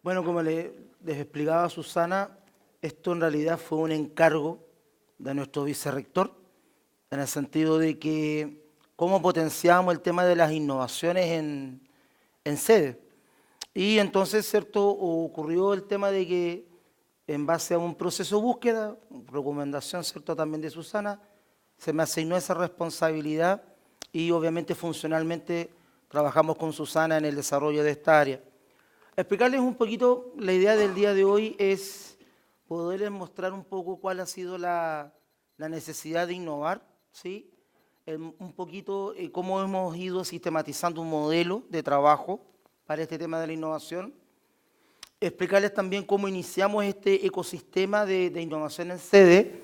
Bueno, como les explicaba Susana, esto en realidad fue un encargo de nuestro vicerrector, en el sentido de que cómo potenciábamos el tema de las innovaciones en sede. Y entonces, ¿cierto?, ocurrió el tema de que en base a un proceso de búsqueda, recomendación, ¿cierto?, también de Susana, se me asignó esa responsabilidad y obviamente funcionalmente trabajamos con Susana en el desarrollo de esta área. Explicarles un poquito, la idea del día de hoy es poderles mostrar un poco cuál ha sido la necesidad de innovar, ¿sí? Un poquito cómo hemos ido sistematizando un modelo de trabajo para este tema de la innovación. Explicarles también cómo iniciamos este ecosistema de innovación en sede,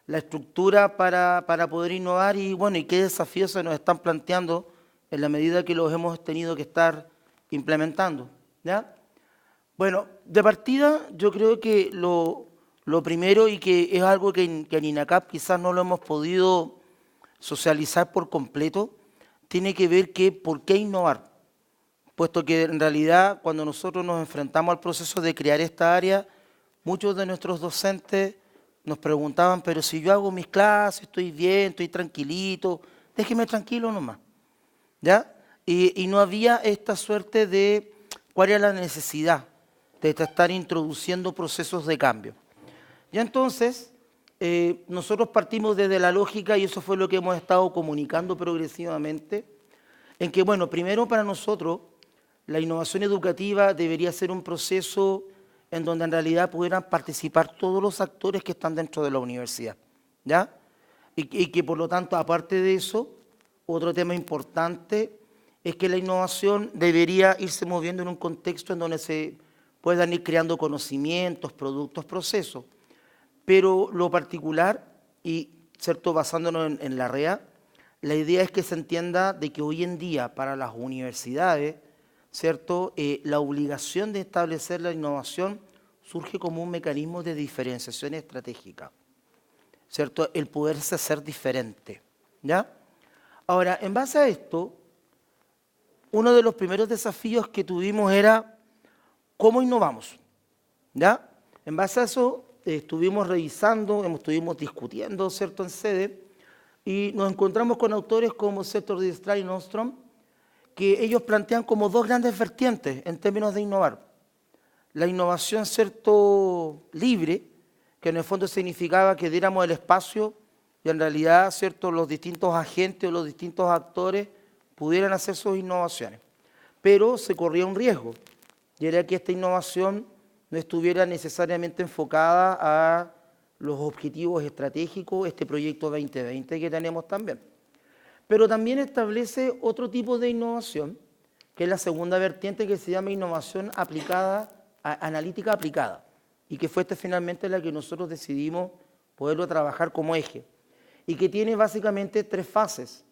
la estructura para poder innovar y, bueno, y qué desafíos se nos están planteando en la medida que los hemos tenido que estar implementando, ¿ya? Bueno, de partida yo creo que lo primero y que es algo que en INACAP quizás no lo hemos podido socializar por completo, tiene que ver que por qué innovar, puesto que en realidad cuando nosotros nos enfrentamos al proceso de crear esta área, muchos de nuestros docentes nos preguntaban, pero si yo hago mis clases, estoy bien, estoy tranquilito, déjeme tranquilo nomás, ¿ya? Y no había esta suerte de cuál era la necesidad de estar introduciendo procesos de cambio. Y entonces, nosotros partimos desde la lógica, y eso fue lo que hemos estado comunicando progresivamente, en que, bueno, primero para nosotros, la innovación educativa debería ser un proceso en donde en realidad pudieran participar todos los actores que están dentro de la universidad, ¿ya? Y que por lo tanto, aparte de eso, otro tema importante es que la innovación debería irse moviendo en un contexto en donde se puedan ir creando conocimientos, productos, procesos. Pero lo particular, y cierto, basándonos en la REA, la idea es que se entienda de que hoy en día para las universidades, ¿cierto? La obligación de establecer la innovación surge como un mecanismo de diferenciación estratégica, ¿cierto? El poderse hacer diferente, ¿ya? Ahora, en base a esto, uno de los primeros desafíos que tuvimos era cómo innovamos, ¿ya? En base a eso, estuvimos revisando, estuvimos discutiendo, ¿cierto?, en sede, y nos encontramos con autores como Sector Dijkstra y Nordstrom, que ellos plantean como dos grandes vertientes en términos de innovar. La innovación, ¿cierto?, libre, que en el fondo significaba que diéramos el espacio y en realidad, ¿cierto?, los distintos agentes o los distintos actores pudieran hacer sus innovaciones. Pero se corría un riesgo, y era que esta innovación no estuviera necesariamente enfocada a los objetivos estratégicos, este proyecto 2020 que tenemos también. Pero también establece otro tipo de innovación, que es la segunda vertiente, que se llama innovación aplicada, analítica aplicada, y que fue esta finalmente la que nosotros decidimos poderlo trabajar como eje, y que tiene básicamente tres fases,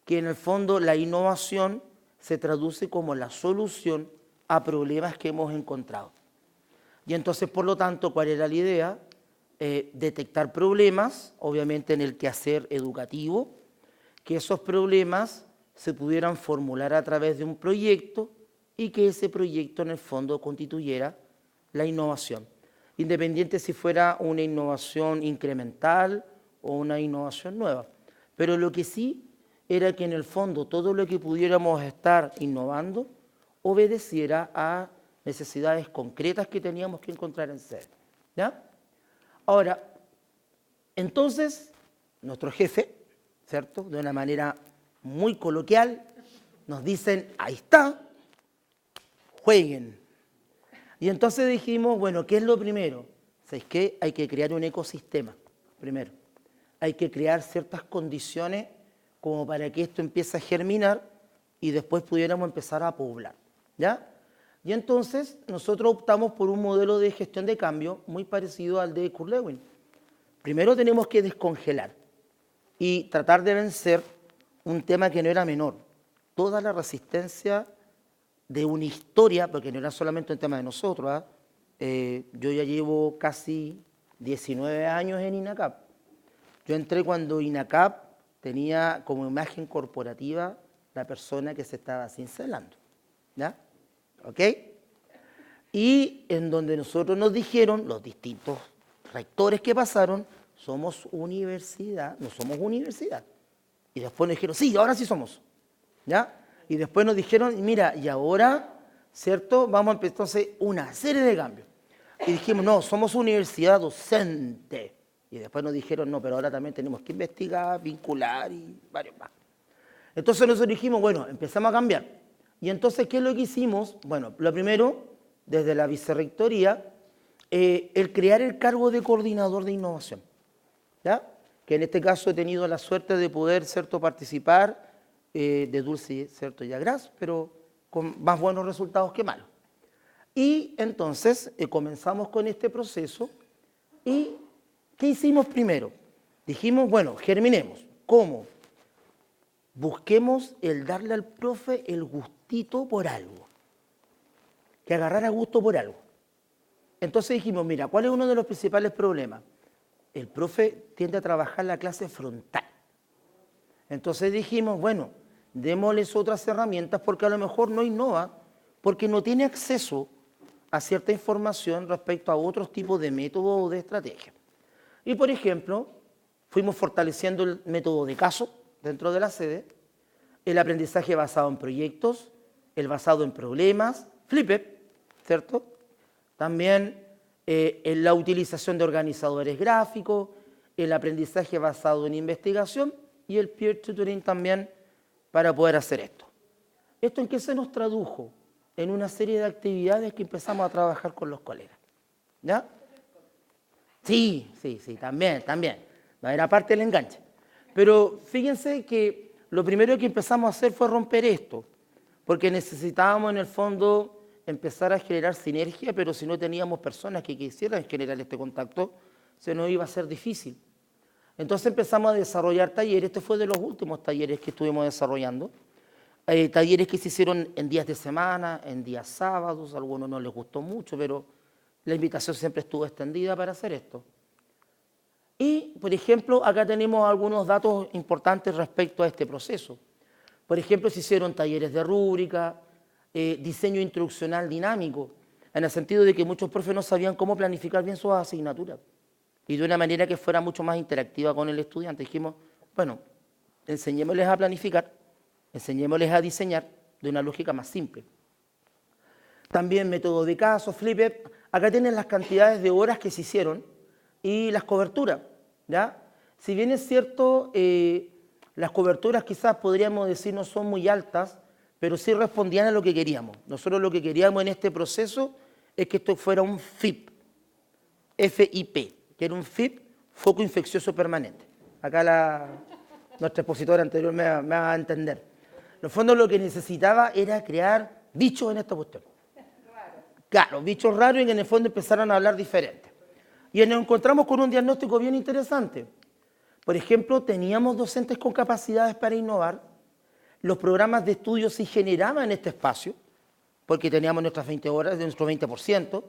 que en el fondo la innovación se traduce como la solución a problemas que hemos encontrado. Y entonces, por lo tanto, ¿cuál era la idea? Detectar problemas, obviamente en el quehacer educativo, que esos problemas se pudieran formular a través de un proyecto y que ese proyecto en el fondo constituyera la innovación, independiente si fuera una innovación incremental o una innovación nueva. Pero lo que sí era que en el fondo todo lo que pudiéramos estar innovando obedeciera a necesidades concretas que teníamos que encontrar en sede, ¿ya? Ahora, entonces, nuestro jefe, ¿cierto?, de una manera muy coloquial, nos dicen, ahí está, jueguen. Y entonces dijimos, bueno, ¿qué es lo primero? ¿Sabes qué? Hay que crear un ecosistema, primero. Hay que crear ciertas condiciones como para que esto empiece a germinar y después pudiéramos empezar a poblar, ¿ya? Y entonces nosotros optamos por un modelo de gestión de cambio muy parecido al de Kurt Lewin. Primero tenemos que descongelar y tratar de vencer un tema que no era menor, toda la resistencia de una historia, porque no era solamente un tema de nosotros, yo ya llevo casi 19 años en INACAP. Yo entré cuando INACAP tenía como imagen corporativa la persona que se estaba cincelando, ¿ya? ¿Ok? y en donde nosotros nos dijeron, los distintos rectores que pasaron, somos universidad, no somos universidad. Y después nos dijeron, sí, ahora sí somos, ¿ya? Y después nos dijeron, mira, y ahora, ¿cierto? Vamos a empezar entonces una serie de cambios. Y dijimos, no, somos universidad docente. Y después nos dijeron, no, pero ahora también tenemos que investigar, vincular y varios más. Entonces nosotros dijimos, bueno, empezamos a cambiar. Y entonces, ¿qué es lo que hicimos? Bueno, lo primero, desde la vicerrectoría, el crear el cargo de coordinador de innovación, ¿ya? Que en este caso he tenido la suerte de poder, ¿cierto?, participar de dulce, ¿cierto?, y a gras, pero con más buenos resultados que malos. Y entonces comenzamos con este proceso y ¿qué hicimos primero? Dijimos, bueno, germinemos. ¿Cómo? Busquemos el darle al profe el gustito por algo, que agarrara gusto por algo. Entonces dijimos, mira, ¿cuál es uno de los principales problemas? El profe tiende a trabajar la clase frontal. Entonces dijimos, bueno, démosles otras herramientas porque a lo mejor no innova, porque no tiene acceso a cierta información respecto a otros tipos de métodos o de estrategias. Y por ejemplo, fuimos fortaleciendo el método de caso dentro de la sede, el aprendizaje basado en proyectos, el basado en problemas, Flipper, ¿cierto? También en la utilización de organizadores gráficos, el aprendizaje basado en investigación y el peer tutoring también para poder hacer esto. ¿Esto en qué se nos tradujo? En una serie de actividades que empezamos a trabajar con los colegas. ¿Ya? Sí, también. Era parte del enganche. Pero fíjense que lo primero que empezamos a hacer fue romper esto, porque necesitábamos en el fondo empezar a generar sinergia, pero si no teníamos personas que quisieran generar este contacto, se nos iba a ser difícil. Entonces empezamos a desarrollar talleres, este fue de los últimos talleres que estuvimos desarrollando, talleres que se hicieron en días de semana, en días sábados, a algunos no les gustó mucho, pero la invitación siempre estuvo extendida para hacer esto. Y, por ejemplo, acá tenemos algunos datos importantes respecto a este proceso. Por ejemplo, se hicieron talleres de rúbrica, diseño instruccional dinámico, en el sentido de que muchos profes no sabían cómo planificar bien sus asignaturas y de una manera que fuera mucho más interactiva con el estudiante. Dijimos, bueno, enseñémosles a planificar, enseñémosles a diseñar de una lógica más simple. También método de caso, Flipper. Acá tienen las cantidades de horas que se hicieron y las coberturas, ¿ya? Si bien es cierto, las coberturas quizás podríamos decir no son muy altas, pero sí respondían a lo que queríamos. Nosotros lo que queríamos en este proceso es que esto fuera un FIP, FIP, que era un FIP, foco infeccioso permanente. Acá nuestra expositora anterior me va a entender. En el fondo lo que necesitaba era crear bichos en esta cuestión. Claro, bichos raros y que en el fondo empezaran a hablar diferente. Y nos encontramos con un diagnóstico bien interesante. Por ejemplo, teníamos docentes con capacidades para innovar, los programas de estudio se generaban en este espacio, porque teníamos nuestras 20 horas, de nuestro 20%,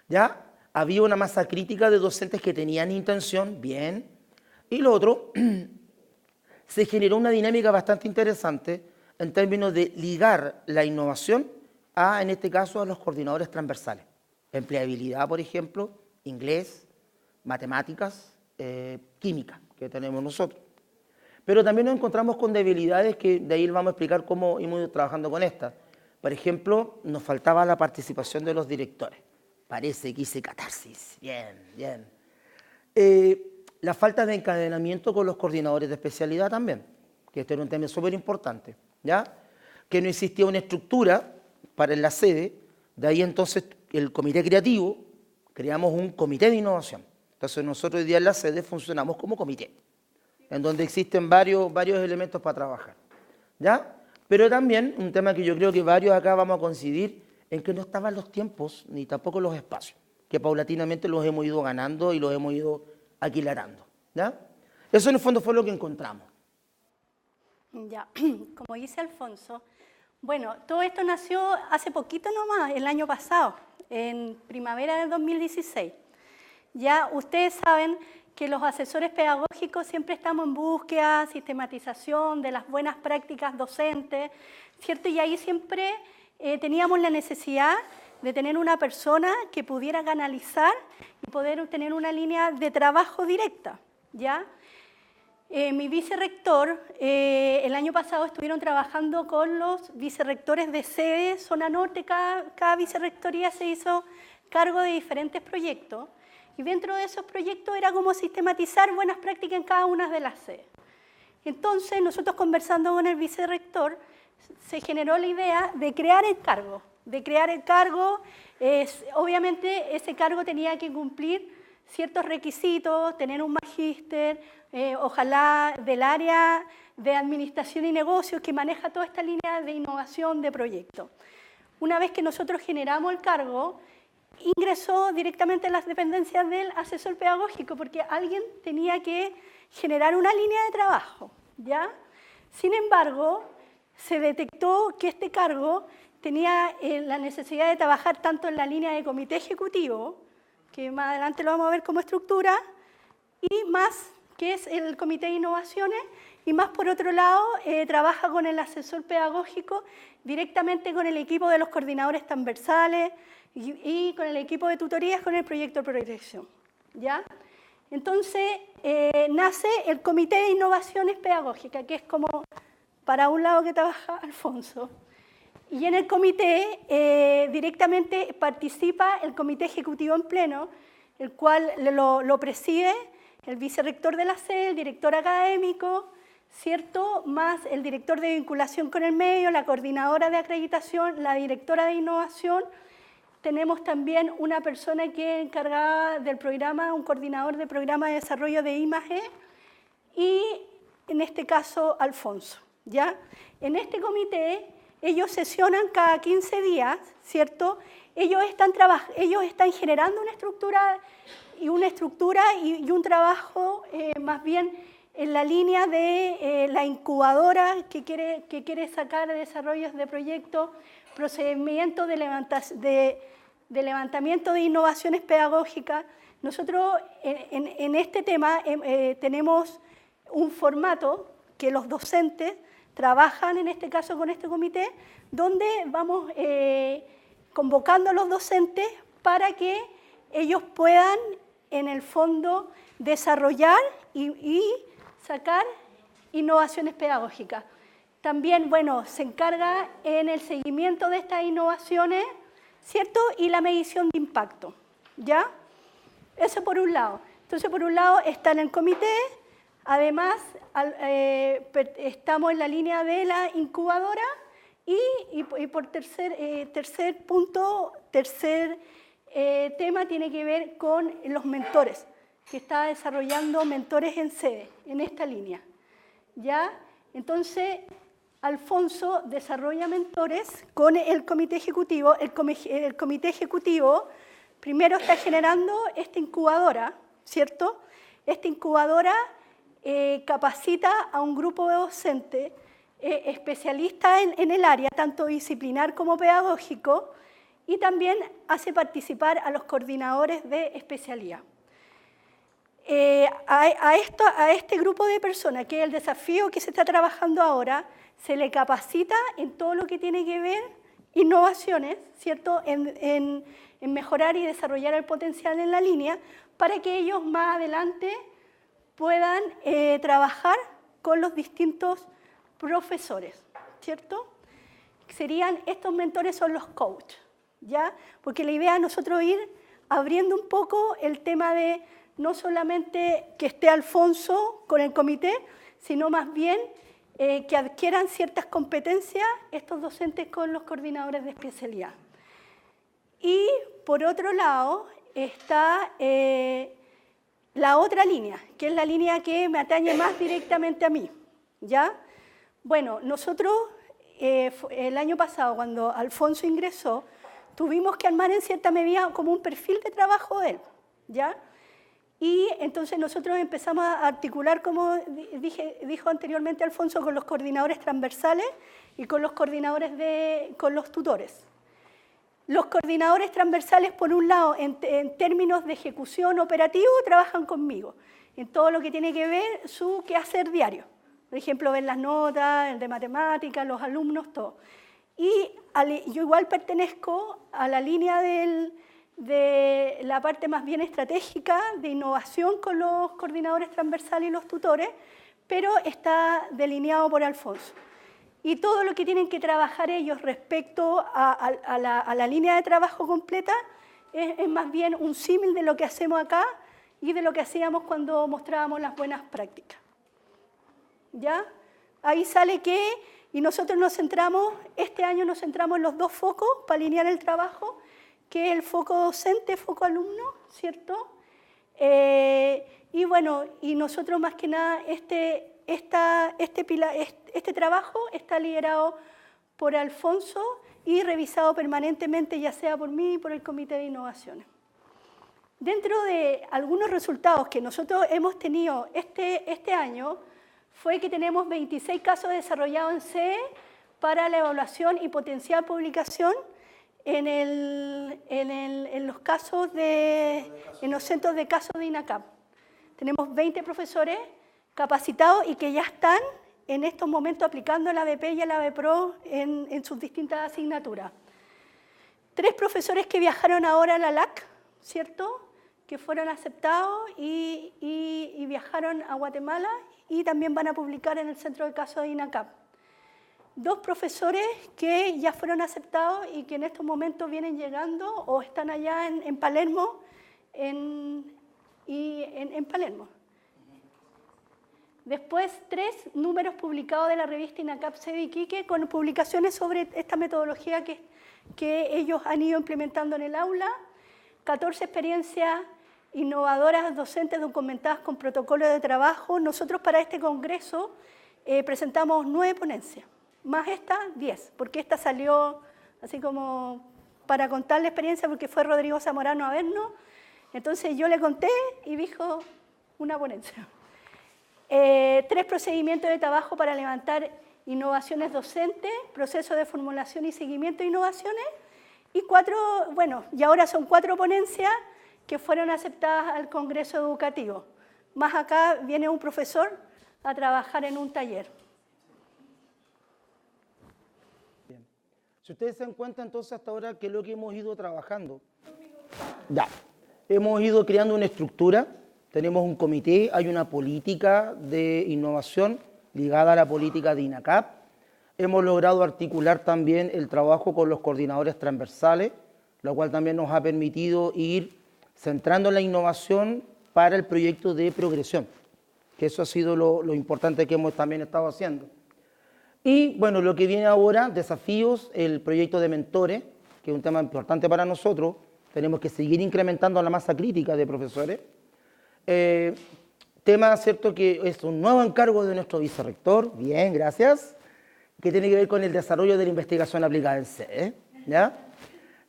¿ya? Había una masa crítica de docentes que tenían intención, bien. Y lo otro, se generó una dinámica bastante interesante en términos de ligar la innovación a, en este caso, a los coordinadores transversales. Empleabilidad, por ejemplo, inglés, matemáticas, química, que tenemos nosotros. Pero también nos encontramos con debilidades que de ahí vamos a explicar cómo hemos ido trabajando con estas. Por ejemplo, nos faltaba la participación de los directores. Parece que hice catarsis. Bien. La falta de encadenamiento con los coordinadores de especialidad también, que este era un tema súper importante, ¿ya? Que no existía una estructura para la sede, de ahí entonces el comité creativo, creamos un comité de innovación. Entonces nosotros hoy día en la sede funcionamos como comité, en donde existen varios elementos para trabajar, ¿ya? Pero también un tema que yo creo que varios acá vamos a coincidir en que no estaban los tiempos ni tampoco los espacios, que paulatinamente los hemos ido ganando y los hemos ido aquilarando, ¿ya? Eso en el fondo fue lo que encontramos. Ya, como dice Alfonso, bueno, todo esto nació hace poquito nomás, el año pasado, en primavera del 2016. Ya ustedes saben que los asesores pedagógicos siempre estamos en búsqueda, sistematización de las buenas prácticas docentes, ¿cierto? Y ahí siempre teníamos la necesidad de tener una persona que pudiera canalizar y poder tener una línea de trabajo directa, ¿ya? Mi vicerrector, el año pasado estuvieron trabajando con los vicerrectores de sede, zona norte, cada vicerrectoría se hizo cargo de diferentes proyectos, y dentro de esos proyectos era como sistematizar buenas prácticas en cada una de las sedes. Entonces, nosotros conversando con el vicerrector, se generó la idea de crear el cargo. Obviamente ese cargo tenía que cumplir ciertos requisitos, tener un magíster, ojalá del área de administración y negocios que maneja toda esta línea de innovación de proyectos. Una vez que nosotros generamos el cargo, ingresó directamente a las dependencias del asesor pedagógico, porque alguien tenía que generar una línea de trabajo, ¿ya? Sin embargo, se detectó que este cargo tenía la necesidad de trabajar tanto en la línea de comité ejecutivo, que más adelante lo vamos a ver como estructura, y más, que es el comité de innovaciones, y más por otro lado, trabaja con el asesor pedagógico, directamente con el equipo de los coordinadores transversales y con el equipo de tutorías con el proyecto de proyección, ¿ya? Entonces, nace el comité de innovaciones pedagógicas, que es como para un lado que trabaja Alfonso. Y en el comité directamente participa el comité ejecutivo en pleno, el cual lo preside el vicerrector de la sede, el director académico, ¿cierto? Más el director de vinculación con el medio, la coordinadora de acreditación, la directora de innovación. Tenemos también una persona que es encargada del programa, un coordinador de programa de desarrollo de I+E, y en este caso Alfonso, ¿ya? En este comité ellos sesionan cada 15 días, ¿cierto? Ellos están generando una estructura y un trabajo más bien en la línea de la incubadora que quiere sacar desarrollos de proyectos, procedimientos de levantamiento de innovaciones pedagógicas. Nosotros en este tema tenemos un formato que los docentes trabajan, en este caso con este comité, donde vamos convocando a los docentes para que ellos puedan, en el fondo, desarrollar y sacar innovaciones pedagógicas. También, bueno, se encarga en el seguimiento de estas innovaciones, ¿cierto? Y la medición de impacto, ¿ya? Eso por un lado. Entonces, por un lado está en el comité, además estamos en la línea de la incubadora y por tercer tema tiene que ver con los mentores, que está desarrollando mentores en sede, en esta línea, ¿ya? Entonces, Alfonso desarrolla mentores con el comité ejecutivo. El comité ejecutivo primero está generando esta incubadora, ¿cierto? Esta incubadora capacita a un grupo de docentes especialistas en el área, tanto disciplinar como pedagógico, y también hace participar a los coordinadores de especialidad. A este grupo de personas, que es el desafío que se está trabajando ahora, se le capacita en todo lo que tiene que ver innovaciones, ¿cierto? En mejorar y desarrollar el potencial en la línea, para que ellos más adelante puedan trabajar con los distintos profesores, ¿cierto? Estos mentores son los coaches, ¿ya? Porque la idea es nosotros ir abriendo un poco el tema de no solamente que esté Alfonso con el comité, sino más bien que adquieran ciertas competencias estos docentes con los coordinadores de especialidad. Y por otro lado está la otra línea, que es la línea que me atañe más directamente a mí, ¿ya? Bueno, nosotros el año pasado, cuando Alfonso ingresó, tuvimos que armar en cierta medida como un perfil de trabajo de él, ¿ya? Y entonces nosotros empezamos a articular, como dijo anteriormente Alfonso, con los coordinadores transversales y con los coordinadores con los tutores. Los coordinadores transversales, por un lado, en términos de ejecución operativa, trabajan conmigo, en todo lo que tiene que ver su quehacer diario. Por ejemplo, ver las notas, el de matemáticas, los alumnos, todo. Y yo igual pertenezco a la línea de la parte más bien estratégica de innovación con los coordinadores transversales y los tutores, pero está delineado por Alfonso. Y todo lo que tienen que trabajar ellos respecto a la línea de trabajo completa es más bien un símil de lo que hacemos acá y de lo que hacíamos cuando mostrábamos las buenas prácticas. ¿Ya? Ahí sale que, y nosotros nos centramos, este año nos centramos en los dos focos para alinear el trabajo, que es el foco docente, foco alumno, ¿cierto? Y bueno, y nosotros más que nada, este trabajo está liderado por Alfonso y revisado permanentemente, ya sea por mí y por el Comité de Innovaciones. Dentro de algunos resultados que nosotros hemos tenido este año, fue que tenemos 26 casos desarrollados en CE para la evaluación y potencial publicación en los centros de casos de INACAP. Tenemos 20 profesores capacitados y que ya están en estos momentos aplicando la ABP y el ABPRO en sus distintas asignaturas. 3 profesores que viajaron ahora a la LAC, ¿cierto?, que fueron aceptados y viajaron a Guatemala y también van a publicar en el centro de casos de INACAP. 2 profesores que ya fueron aceptados y que en estos momentos vienen llegando o están allá en Palermo, en Palermo. Después 3 números publicados de la revista INACAP CEDE Iquique con publicaciones sobre esta metodología que ellos han ido implementando en el aula. 14 experiencias innovadoras docentes documentadas con protocolos de trabajo. Nosotros para este congreso presentamos 9 ponencias, más esta 10, porque esta salió así como para contar la experiencia porque fue Rodrigo Zamorano a vernos. Entonces yo le conté y dijo una ponencia. 3 procedimientos de trabajo para levantar innovaciones docentes, procesos de formulación y seguimiento de innovaciones, y 4, bueno, y ahora son 4 ponencias que fueron aceptadas al Congreso Educativo. Más acá viene un profesor a trabajar en un taller. Bien. Si ustedes se dan cuenta entonces hasta ahora que es lo que hemos ido trabajando. Ya, hemos ido creando una estructura, tenemos un comité, hay una política de innovación ligada a la política de INACAP. Hemos logrado articular también el trabajo con los coordinadores transversales, lo cual también nos ha permitido ir centrando la innovación para el proyecto de progresión, que eso ha sido lo importante que hemos también estado haciendo. Y bueno, lo que viene ahora, desafíos, el proyecto de mentores, que es un tema importante para nosotros, tenemos que seguir incrementando la masa crítica de profesores. Tema, ¿cierto?, que es un nuevo encargo de nuestro vicerrector, bien, gracias, que tiene que ver con el desarrollo de la investigación aplicada en CEDE, ¿ya?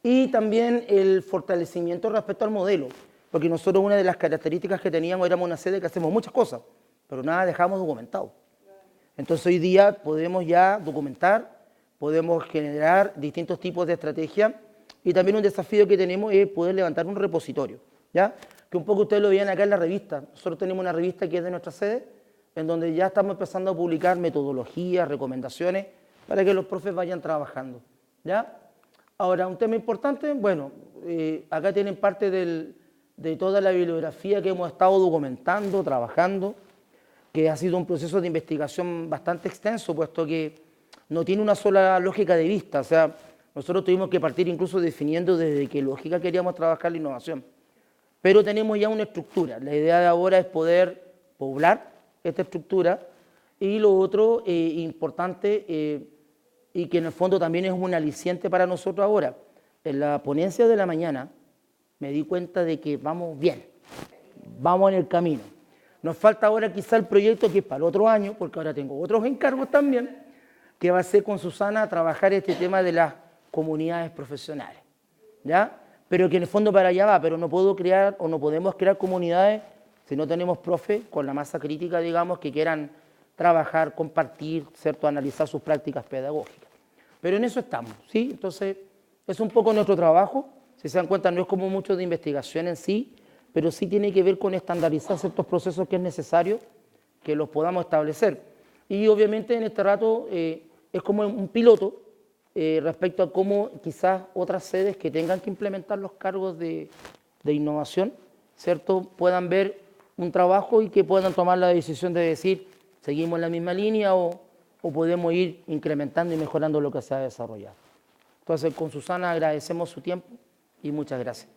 Y también el fortalecimiento respecto al modelo, porque nosotros una de las características que teníamos éramos una sede que hacemos muchas cosas, pero nada dejamos documentado. Entonces hoy día podemos ya documentar, podemos generar distintos tipos de estrategias y también un desafío que tenemos es poder levantar un repositorio, ¿ya? Que un poco ustedes lo veían acá en la revista. Nosotros tenemos una revista que es de nuestra sede, en donde ya estamos empezando a publicar metodologías, recomendaciones, para que los profes vayan trabajando, ¿ya? Ahora, un tema importante, bueno, acá tienen parte de toda la bibliografía que hemos estado documentando, trabajando, que ha sido un proceso de investigación bastante extenso, puesto que no tiene una sola lógica de vista. O sea, nosotros tuvimos que partir incluso definiendo desde qué lógica queríamos trabajar la innovación. Pero tenemos ya una estructura. La idea de ahora es poder poblar esta estructura y lo otro importante y que en el fondo también es un aliciente para nosotros ahora. En la ponencia de la mañana me di cuenta de que vamos bien, vamos en el camino. Nos falta ahora quizá el proyecto que es para el otro año, porque ahora tengo otros encargos también, que va a ser con Susana trabajar este tema de las comunidades profesionales, ¿ya? Pero que en el fondo para allá va, pero no puedo crear o no podemos crear comunidades si no tenemos profes con la masa crítica, digamos, que quieran trabajar, compartir, ¿cierto?, analizar sus prácticas pedagógicas. Pero en eso estamos, ¿sí? Entonces, es un poco nuestro trabajo. Si se dan cuenta, no es como mucho de investigación en sí, pero sí tiene que ver con estandarizar ciertos procesos que es necesario que los podamos establecer. Y obviamente en este rato es como un piloto, respecto a cómo quizás otras sedes que tengan que implementar los cargos de innovación, ¿cierto?, puedan ver un trabajo y que puedan tomar la decisión de decir, seguimos la misma línea o podemos ir incrementando y mejorando lo que se ha desarrollado. Entonces, con Susana agradecemos su tiempo y muchas gracias.